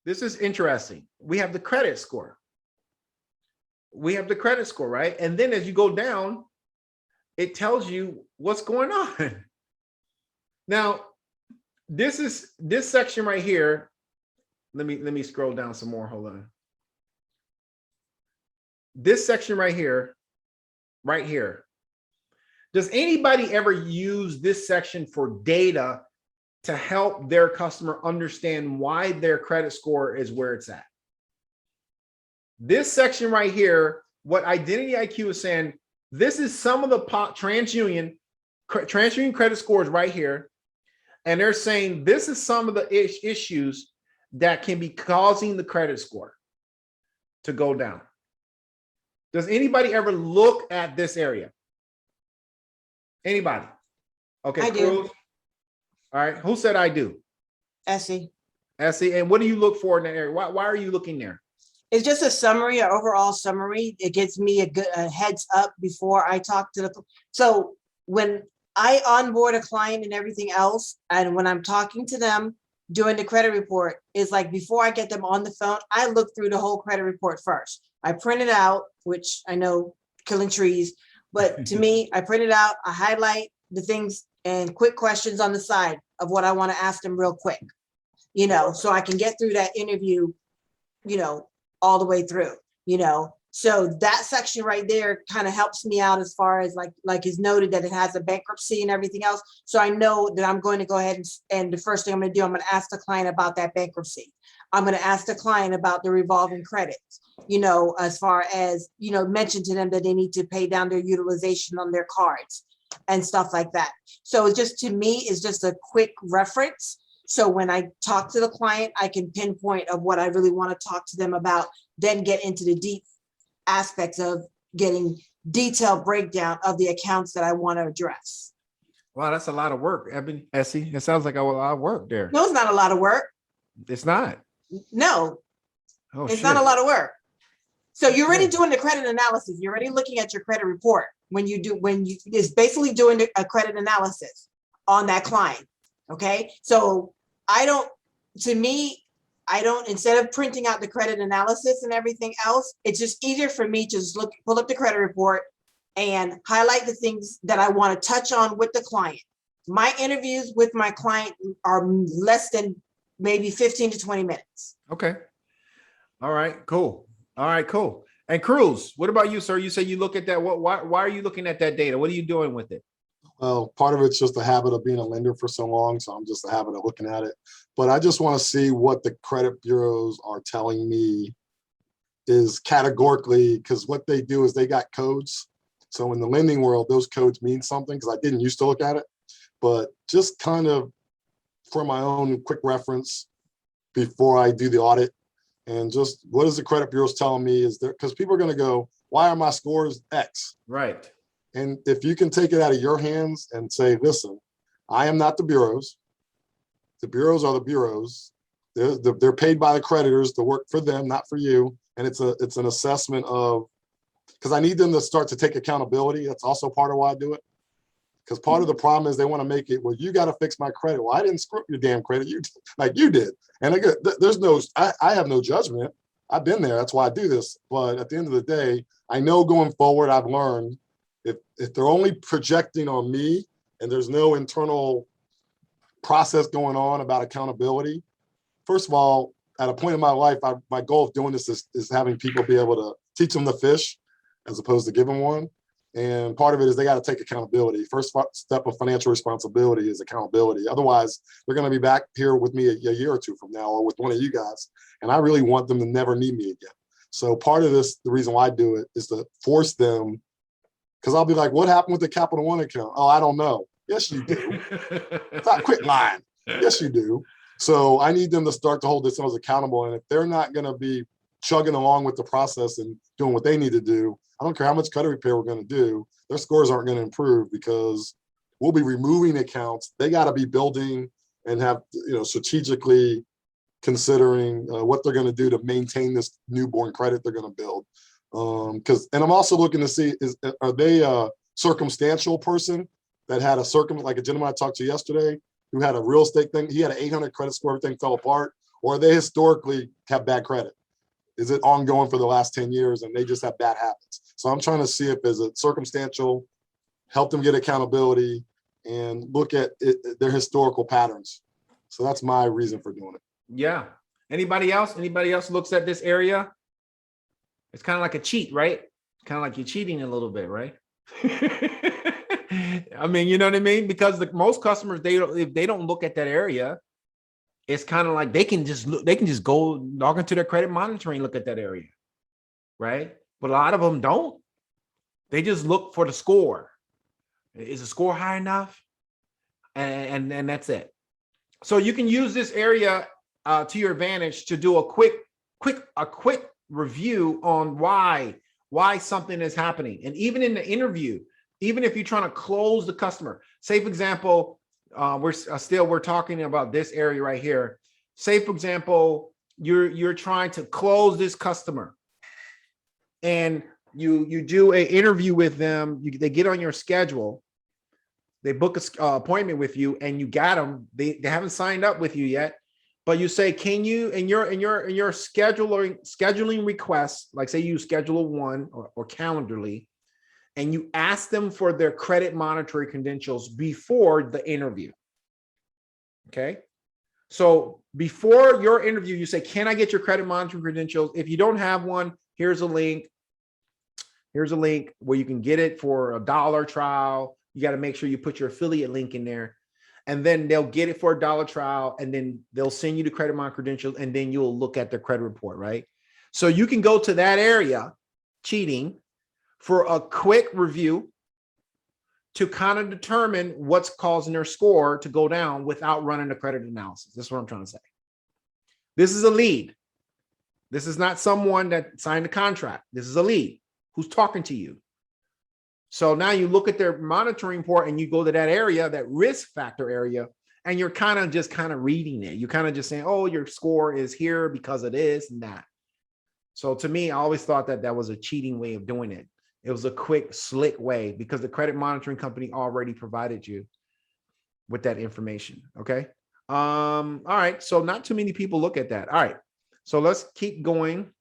This is interesting. We have the credit score. We have the credit score, right? And then as you go down, it tells you what's going on. Now, this section right here. Let me scroll down some more. Hold on. This section right here. Does anybody ever use this section for data to help their customer understand why their credit score is where it's at? This section right here, what Identity IQ is saying, this is some of the TransUnion credit scores right here. And they're saying this is some of the issues that can be causing the credit score to go down. Does anybody ever look at this area? Anybody? Okay, I do. Cruz. All right, who said I do? Essie. Essie, and what do you look for in that area? Why are you looking there? It's just a summary, an overall summary. It gives me a heads up before I talk to the. So when I onboard a client and everything else, and when I'm talking to them doing the credit report, is like before I get them on the phone, I look through the whole credit report first. I print it out, which I know killing trees, but to me, I print it out, I highlight the things and quick questions on the side of what I want to ask them real quick, so I can get through that interview, all the way through, So that section right there kind of helps me out as far as like is noted that it has a bankruptcy and everything else. So I know that I'm going to go ahead and the first thing I'm going to do, I'm going to ask the client about that bankruptcy. I'm going to ask the client about the revolving credits, as far as, mention to them that they need to pay down their utilization on their cards and stuff like that. So it's just, to me, it's just a quick reference. So when I talk to the client, I can pinpoint of what I really want to talk to them about, then get into the deep aspects of getting detailed breakdown of the accounts that I want to address. Wow, that's a lot of work, Essie. It sounds like a lot of work there. No, it's not a lot of work. It's not. No, it's not a lot of work. So you're already doing the credit analysis. You're already looking at your credit report it's basically doing a credit analysis on that client. Okay. So instead of printing out the credit analysis and everything else, it's just easier for me to just pull up the credit report and highlight the things that I want to touch on with the client. My interviews with my client are less than maybe 15 to 20 minutes. Okay. All right, cool. And Cruz, what about you, sir? You say you look at that. Why are you looking at that data? What are you doing with it? Well, part of it's just the habit of being a lender for so long. So I'm just a habit of looking at it. But I just want to see what the credit bureaus are telling me is categorically, because what they do is they got codes. So in the lending world, those codes mean something, because I didn't used to look at it. But just kind of for my own quick reference before I do the audit, and just what is the credit bureaus telling me is there, because people are going to go, why are my scores X? Right. And if you can take it out of your hands and say, listen, I am not the bureaus. The bureaus are the bureaus. They're paid by the creditors to work for them, not for you. And it's an assessment of, because I need them to start to take accountability. That's also part of why I do it. Because part of the problem is they want to make it, well, you got to fix my credit. Well, I didn't screw up your damn credit. You did. And again, I have no judgment. I've been there. That's why I do this. But at the end of the day, I know going forward, I've learned if they're only projecting on me and there's no internal process going on about accountability, first of all, at a point in my life, my goal of doing this is having people be able to teach them to fish as opposed to give them one. And part of it is they got to take accountability. First step of financial responsibility is accountability. Otherwise, they're going to be back here with me a year or two from now, or with one of you guys. And I really want them to never need me again. So part of this, the reason why I do it is to force them, because I'll be like, what happened with the Capital One account? Oh, I don't know. Yes, you do. Stop, quit lying. Yes, you do. So I need them to start to hold themselves accountable. And if they're not going to be chugging along with the process and doing what they need to do, I don't care how much credit repair we're going to do, their scores aren't going to improve, because we'll be removing accounts. They got to be building and have, strategically considering what they're going to do to maintain this newborn credit they're going to build. And I'm also looking to see, are they a circumstantial person that had like a gentleman I talked to yesterday who had a real estate thing. He had an 800 credit score, everything fell apart. or they historically have bad credit? Is it ongoing for the last 10 years and they just have bad habits? So I'm trying to see if there's a circumstantial, help them get accountability and look at their historical patterns. So that's my reason for doing it. Yeah. Anybody else? Anybody else looks at this area? It's kind of like a cheat, right? Kind of like you're cheating a little bit, right? I mean, you know what I mean? Because most customers, if they don't look at that area, it's kind of like they can just go log into their credit monitoring, look at that area, right? But a lot of them don't. They just look for the score. Is the score high enough? And that's it. So you can use this area to your advantage to do a quick review on why something is happening. And even in the interview, even if you're trying to close the customer, say for example, we're talking about this area right here. Say for example, you're trying to close this customer, and you do an interview with them. They get on your schedule. They book an appointment with you, and you got them. They haven't signed up with you yet, but you say, can you in your scheduling requests, like say you schedule one or Calendarly, and you ask them for their credit monitoring credentials before the interview. Okay. So before your interview, you say, can I get your credit monitoring credentials? If you don't have one, here's a link. Here's a link where you can get it for $1 trial. You got to make sure you put your affiliate link in there, and then they'll get it for $1 trial, and then they'll send you the credit monitoring credentials, and then you'll look at their credit report, right? So you can go to that area, cheating, for a quick review to kind of determine what's causing their score to go down without running a credit analysis. That's what I'm trying to say. This is a lead. This is not someone that signed a contract. This is a lead who's talking to you. So now you look at their monitoring report and you go to that area, that risk factor area, and you're kind of reading it. You're kind of just saying, oh, your score is here because of this and that. So to me, I always thought that was a cheating way of doing it. It was a quick, slick way because the credit monitoring company already provided you with that information. Okay. All right. So not too many people look at that. All right. So let's keep going.